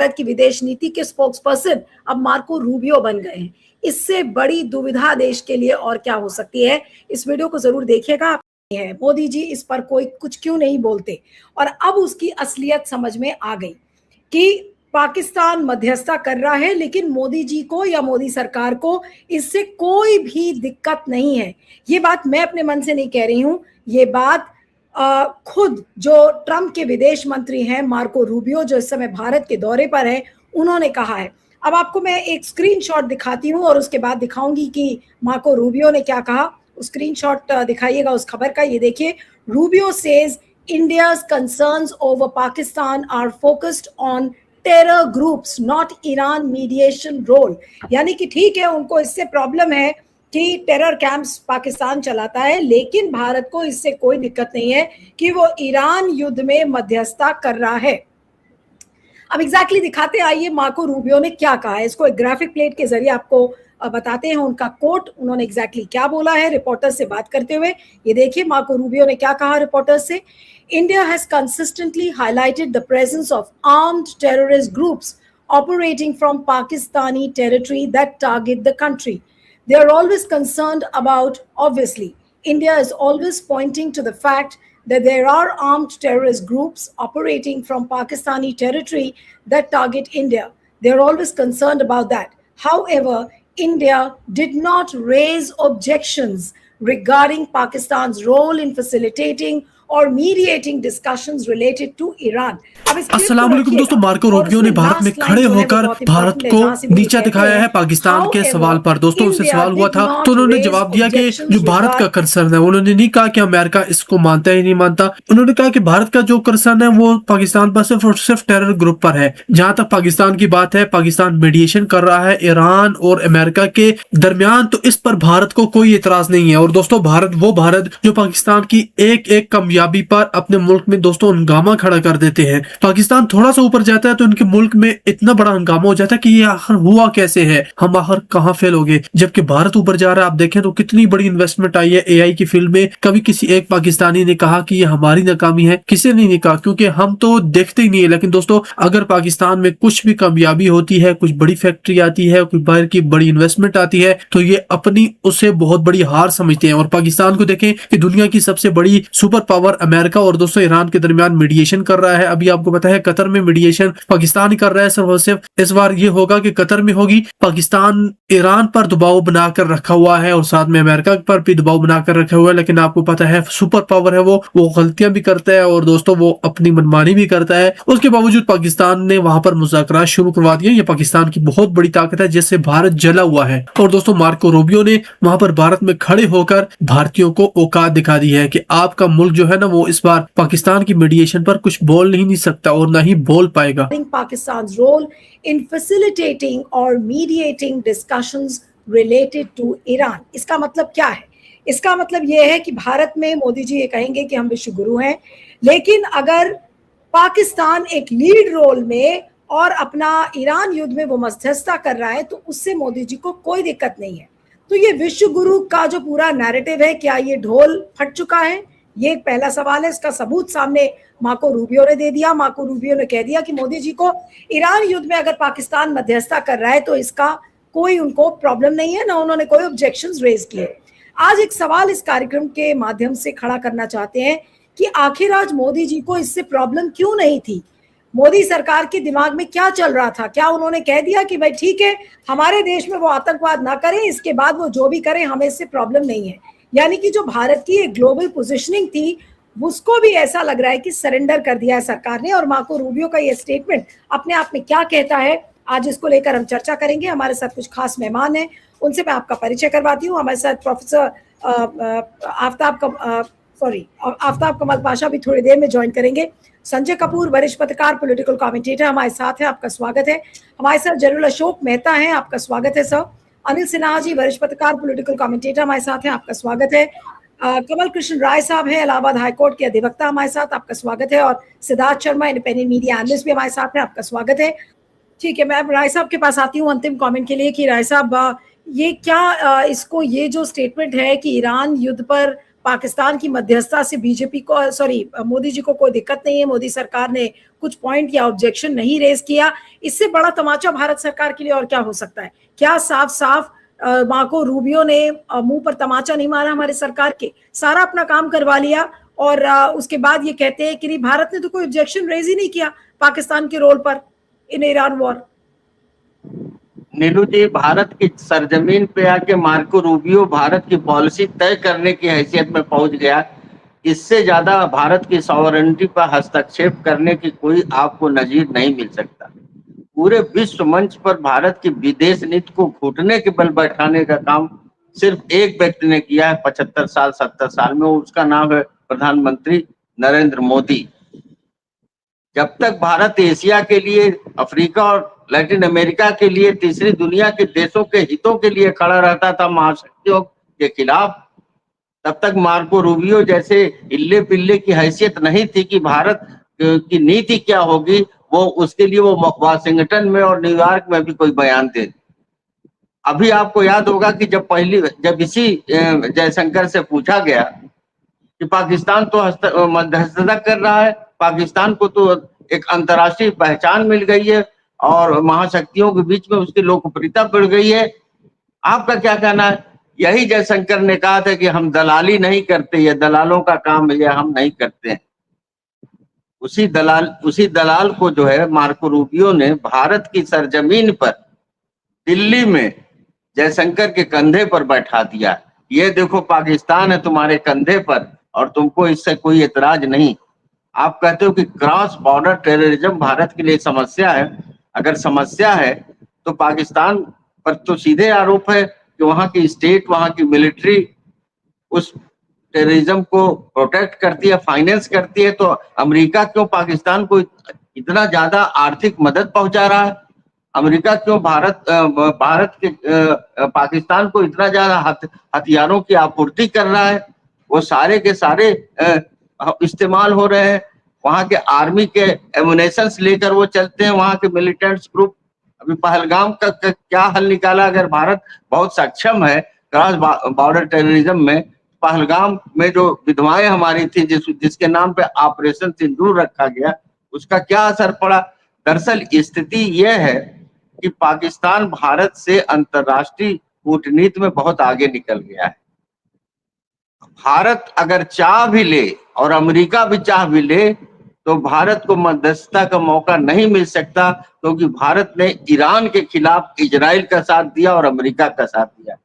भारत की विदेश नीति के स्पोक्सपर्सन अब मार्को रूबियो बन गए हैं। इससे बड़ी दुविधा देश के लिए और क्या हो सकती है। इस वीडियो को जरूर देखिएगा। है मोदी जी इस पर कोई कुछ क्यों नहीं बोलते, और अब उसकी असलियत समझ में आ गई कि पाकिस्तान मध्यस्थता कर रहा है, लेकिन मोदी जी को या मोदी सरकार को इससे कोई भी दिक्कत नहीं है। ये बात मैं अपने मन से नहीं कह रही हूं, ये बात खुद जो ट्रंप के विदेश मंत्री हैं मार्को रूबियो, जो इस समय भारत के दौरे पर है, उन्होंने कहा है। अब आपको मैं एक स्क्रीनशॉट दिखाती हूं और उसके बाद दिखाऊंगी कि मार्को रूबियो ने क्या कहा। स्क्रीनशॉट दिखाइएगा उस खबर का। ये देखिए, Rubio says India's concerns over Pakistan are focused on terror groups, not Iran mediation role। यानी कि ठीक है, उनको इससे प्रॉब्लम है कि टेरर कैंप्स पाकिस्तान चलाता है, लेकिन भारत को इससे कोई दिक्कत नहीं है कि वो ईरान युद्ध में मध्यस्थता कर रहा है। अब एग्जैक्टली दिखाते आइए मार्को रूबियो ने क्या कहा है। इसको एक ग्राफिक प्लेट के जरिए आपको बताते हैं उनका कोट, उन्होंने एग्जैक्टली क्या बोला है रिपोर्टर से बात करते हुए। ये देखिए मार्को रूबियो ने क्या कहा रिपोर्टर से। India has consistently highlighted the presence of armed terrorist groups operating from Pakistani territory that target the country. They are always concerned about, obviously, India is always pointing to the fact that there are armed terrorist groups operating from Pakistani territory that target India. They are always concerned about that. However, India did not raise objections regarding Pakistan's role in facilitating or mediating discussions related to Iran. अस्सलाम वालेकुम दोस्तों, Marco Rubio ने भारत में खड़े होकर भारत को नीचा दिखाया है पाकिस्तान के सवाल पर। दोस्तों उनसे सवाल हुआ था तो उन्होंने जवाब दिया कि जो भारत का कंसर्न है, उन्होंने नहीं कहा कि अमेरिका इसको मानता है नहीं मानता। उन्होंने कहा कि भारत का जो कंसर्न है वो पाकिस्तान पर सिर्फ और सिर्फ टेरर ग्रुप पर है। जहां तक पाकिस्तान की बात है, पाकिस्तान मीडिएशन कर रहा है ईरान और अमेरिका के दरमियान, तो इस पर भारत को कोई एतराज नहीं है। और दोस्तों भारत जो पाकिस्तान की एक एक कामयाबी पर अपने मुल्क में दोस्तों हंगामा खड़ा कर देते हैं। पाकिस्तान थोड़ा सा ऊपर जाता है तो इनके मुल्क में इतना बड़ा हंगामा हो जाता है कि ये आखिर हुआ कैसे है, हम आखिर कहां फेल हो गए। जबकि भारत ऊपर जा रहा है। आप देखें तो कितनी बड़ी इन्वेस्टमेंट आई है एआई की फील्ड में। कभी किसी एक पाकिस्तानी ने कहा कि ये हमारी नाकामी है? किसी ने नहीं कहा, क्योंकि हम तो देखते ही नहीं है। लेकिन दोस्तों अगर पाकिस्तान में कुछ भी कामयाबी होती है, कुछ बड़ी फैक्ट्री आती है, कुछ बाहर की बड़ी इन्वेस्टमेंट आती है, तो ये अपनी उसे बहुत बड़ी हार समझते हैं। और पाकिस्तान को देखें कि दुनिया की सबसे बड़ी सुपर पावर अमेरिका और दोस्तों ईरान के दरमियान मीडिएशन कर रहा है। अभी आपको पता है कतर में मीडिएशन पाकिस्तान ही कर रहा है सिर्फ और सिर्फ। इस बार ये होगा कि कतर में होगी। पाकिस्तान ईरान पर दबाव बनाकर रखा हुआ है और साथ में अमेरिका पर भी दबाव बनाकर रखा हुआ है। लेकिन आपको पता है सुपर पावर है, वो गलतियां भी करता है और दोस्तों वो अपनी मनमानी भी करता है। उसके बावजूद पाकिस्तान ने वहां पर मुज़ाकरात शुरू करवा दिए। ये पाकिस्तान की बहुत बड़ी ताकत है जिससे भारत जला हुआ है। और दोस्तों मार्को रूबियो ने वहां पर भारत में खड़े होकर भारतीयों को औकात दिखा दी है कि आपका मुल्क जो है ना, वो इस बार पाकिस्तान की मीडिएशन पर कुछ बोल नहीं सकता और ना ही बोल पाएगा। Pakistan's role in facilitating or mediating discussions related to Iran. इसका मतलब क्या है? इसका मतलब यह है कि भारत में मोदी जी ये कहेंगे कि हम विश्व गुरु हैं, लेकिन अगर पाकिस्तान एक लीड रोल में और अपना ईरान युद्ध में वो मध्यस्थता कर रहा है तो उससे मोदी जी को कोई दिक्कत नहीं है। तो ये विश्व गुरु का जो पूरा नैरेटिव है, क्या ये ढोल फट चुका है? ये एक पहला सवाल है। इसका सबूत सामने मार्को रूबियो ने दे दिया। मार्को रूबियो ने कह दिया कि मोदी जी को ईरान युद्ध में अगर पाकिस्तान मध्यस्थता कर रहा है तो इसका कोई उनको प्रॉब्लम नहीं है, ना उन्होंने कोई ऑब्जेक्शंस रेज किए। आज एक सवाल इस कार्यक्रम के माध्यम से खड़ा करना चाहते हैं कि आखिर आज मोदी जी को इससे प्रॉब्लम क्यों नहीं थी? मोदी सरकार के दिमाग में क्या चल रहा था? क्या उन्होंने कह दिया कि भाई ठीक है, हमारे देश में वो आतंकवाद ना करें, इसके बाद वो जो भी करें हमें इससे प्रॉब्लम नहीं है? यानी कि जो भारत की एक ग्लोबल पोजीशनिंग थी उसको भी ऐसा लग रहा है कि सरेंडर कर दिया है सरकार ने। और मार्को रूबियो का ये स्टेटमेंट अपने आप में क्या कहता है, आज इसको लेकर हम चर्चा करेंगे। हमारे साथ कुछ खास मेहमान हैं, उनसे मैं आपका परिचय करवाती हूँ। हमारे साथ प्रोफेसर आफ्ताब कमल पाशा भी थोड़ी देर में ज्वाइन करेंगे। संजय कपूर वरिष्ठ पत्रकार, पॉलिटिकल कमेंटेटर हमारे साथ है, आपका स्वागत है। हमारे साथ जनरल अशोक मेहता हैं, आपका स्वागत है सर। अनिल सिन्हा जी वरिष्ठ पत्रकार, पॉलिटिकल कमेंटेटर हमारे साथ हैं, आपका स्वागत है। कमल कृष्ण राय साहब हैं, इलाहाबाद हाईकोर्ट के अधिवक्ता, हमारे साथ, आपका स्वागत है। और Siddharth Sharma independent media analyst भी हमारे साथ हैं, आपका स्वागत है। ठीक है, मैं राय साहब के पास आती हूँ अंतिम कमेंट के लिए कि राय साहब ये क्या इसको ये जो स्टेटमेंट है कि ईरान युद्ध पर पाकिस्तान की मध्यस्थता से बीजेपी को मोदी जी को कोई दिक्कत नहीं है, मोदी सरकार ने कुछ पॉइंट या ऑब्जेक्शन नहीं रेज किया। इससे बड़ा तमाचा भारत सरकार के लिए और क्या हो सकता है? क्या साफ साफ मार्को रूबियो ने मुंह पर तमाचा नहीं मारा हमारे सरकार के, सारा अपना काम करवा लिया और उसके बाद ये कहते हैं कि नहीं भारत ने तो कोई ऑब्जेक्शन रेज ही नहीं किया पाकिस्तान के रोल पर इन ईरान वॉर। नीलू जी, भारत की सरजमीन पे आके मार्को रूबियो भारत की पॉलिसी तय करने की हैसियत में पहुंच गया। इससे ज्यादा भारत की सॉवरेनिटी पर हस्तक्षेप करने की कोई आपको नजीर नहीं मिल सकता। पूरे विश्व मंच पर भारत की विदेश नीति को घुटने के बल बैठाने का काम सिर्फ एक व्यक्ति ने किया है 75 साल 70 साल में, उसका नाम है प्रधानमंत्री नरेंद्र मोदी। जब तक भारत एशिया के लिए, अफ्रीका और लैटिन अमेरिका के लिए, तीसरी दुनिया के देशों के हितों के लिए खड़ा रहता था महाशक्तियों के खिलाफ, तब तक मार्को रूबियो जैसे इल्ले पिल्ले की हैसियत नहीं थी कि भारत की नीति क्या होगी वो उसके लिए वो वाशिंगटन में और न्यूयॉर्क में भी कोई बयान दे। अभी आपको याद होगा कि जब इसी जयशंकर से पूछा गया कि पाकिस्तान तो मध्यस्थता कर रहा है, पाकिस्तान को तो एक अंतर्राष्ट्रीय पहचान मिल गई है और महाशक्तियों के बीच में उसकी लोकप्रियता बढ़ गई है, आपका क्या कहना है? यही जयशंकर ने कहा था कि हम दलाली नहीं करते, ये दलालों का काम है, ये हम नहीं करते हैं। उसी दलाल को जो है मार्को रूबियो ने भारत की सरजमीन पर दिल्ली में जयशंकर के कंधे पर बैठा दिया। ये देखो पाकिस्तान है तुम्हारे कंधे पर और तुमको इससे कोई एतराज नहीं। आप कहते हो कि क्रॉस बॉर्डर टेररिज्म भारत के लिए समस्या है। अगर समस्या है तो पाकिस्तान पर तो सीधे आरोप है कि वहां की स्टेट, वहां की मिलिट्री उस टेररिज्म को प्रोटेक्ट करती है, फाइनेंस करती है। तो अमेरिका क्यों पाकिस्तान को इतना ज्यादा आर्थिक मदद पहुंचा रहा है? अमेरिका क्यों भारत के पाकिस्तान को इतना ज्यादा हथियारों की आपूर्ति कर रहा है? वो सारे के सारे इस्तेमाल हो रहे हैं। वहां के आर्मी के एमुनेशंस लेकर वो चलते हैं, वहां के मिलिटेंट्स ग्रुप। अभी पहलगाम का क्या हल निकाला? अगर भारत बहुत सक्षम है क्रॉस बॉर्डर टेररिज्म में, पहलगाम में जो विधवाएं हमारी थी जिसके नाम पे ऑपरेशन सिंदूर रखा गया, उसका क्या असर पड़ा? दरअसल स्थिति यह है कि पाकिस्तान भारत से अंतर्राष्ट्रीय कूटनीति में बहुत आगे निकल गया है। भारत अगर चाह भी ले और अमेरिका भी चाह भी ले तो भारत को मध्यस्थता का मौका नहीं मिल सकता, क्योंकि भारत ने ईरान के खिलाफ इजराइल का साथ दिया और अमेरिका का साथ दिया।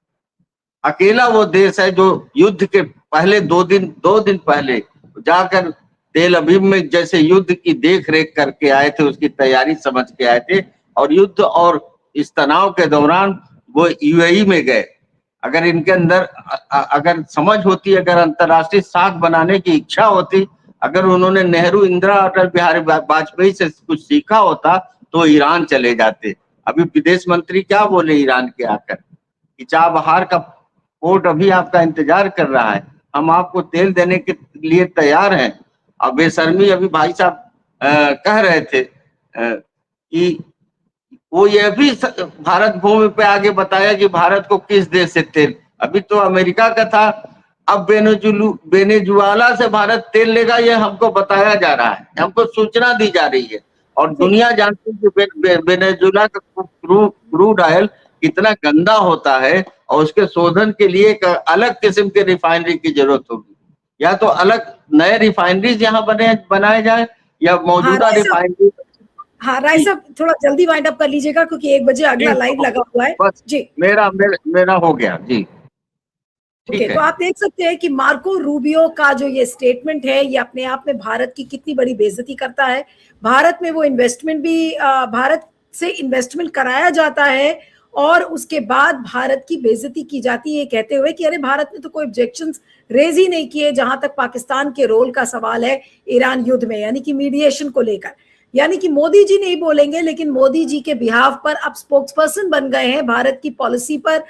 अकेला वो देश है जो युद्ध के पहले दो दिन पहले जाकर तेल अवीव में जैसे युद्ध की देख रेख करके आए थे, उसकी तैयारी समझ के आए थे, और युद्ध और इस तनाव के दौरान वो यूएई में गए। अगर इनके अंदर अगर समझ होती, अगर अंतर्राष्ट्रीय साख बनाने की इच्छा होती, अगर उन्होंने नेहरू, इंदिरा, अटल बिहारी वाजपेयी से कुछ सीखा होता तो ईरान चले जाते। अभी विदेश मंत्री क्या बोले ईरान के आकर कि चाबहार का पोर्ट अभी आपका इंतजार कर रहा है, हम आपको तेल देने के लिए तैयार हैं। अब बेशर्मी अभी भाई साहब कह रहे थे कि वो ये भी भारत भूमि पे आगे बताया कि भारत को किस देश से तेल, अभी तो अमेरिका का था, अब वेनेजुएला से भारत तेल लेगा, ये हमको बताया जा रहा है, हमको सूचना दी जा रही है। और दुनिया जानती है कि वेनेजुएला का क्रूड ऑयल कितना गंदा होता है और उसके शोधन के लिए एक अलग किस्म के रिफाइनरी की जरूरत होगी। या तो अलग नए रिफाइनरीज यहाँ बनाए जाए या मौजूदा रिफाइनरी। हाँ राय साहब, थोड़ा जल्दी वाइंड अप कर लीजिएगा क्योंकि 1 बजे अगला लाइव लगा हुआ है। बस जी मेरा हो गया जी। ओके, तो आप देख सकते हैं कि मार्को रूबियो का जो ये स्टेटमेंट है ये अपने आप में भारत की कितनी बड़ी बेइज्जती करता है। भारत में वो इन्वेस्टमेंट भी भारत से इन्वेस्टमेंट कराया जाता है और उसके बाद भारत की बेइज्जती की जाती है, कहते हुए कि अरे भारत ने तो कोई ऑब्जेक्शंस रेज ही नहीं किए जहां तक पाकिस्तान के रोल का सवाल है ईरान युद्ध में, यानी कि मीडिएशन को लेकर। यानी कि मोदी जी नहीं बोलेंगे, लेकिन मोदी जी के बिहाफ पर अब स्पोक्सपर्सन बन गए हैं भारत की पॉलिसी पर।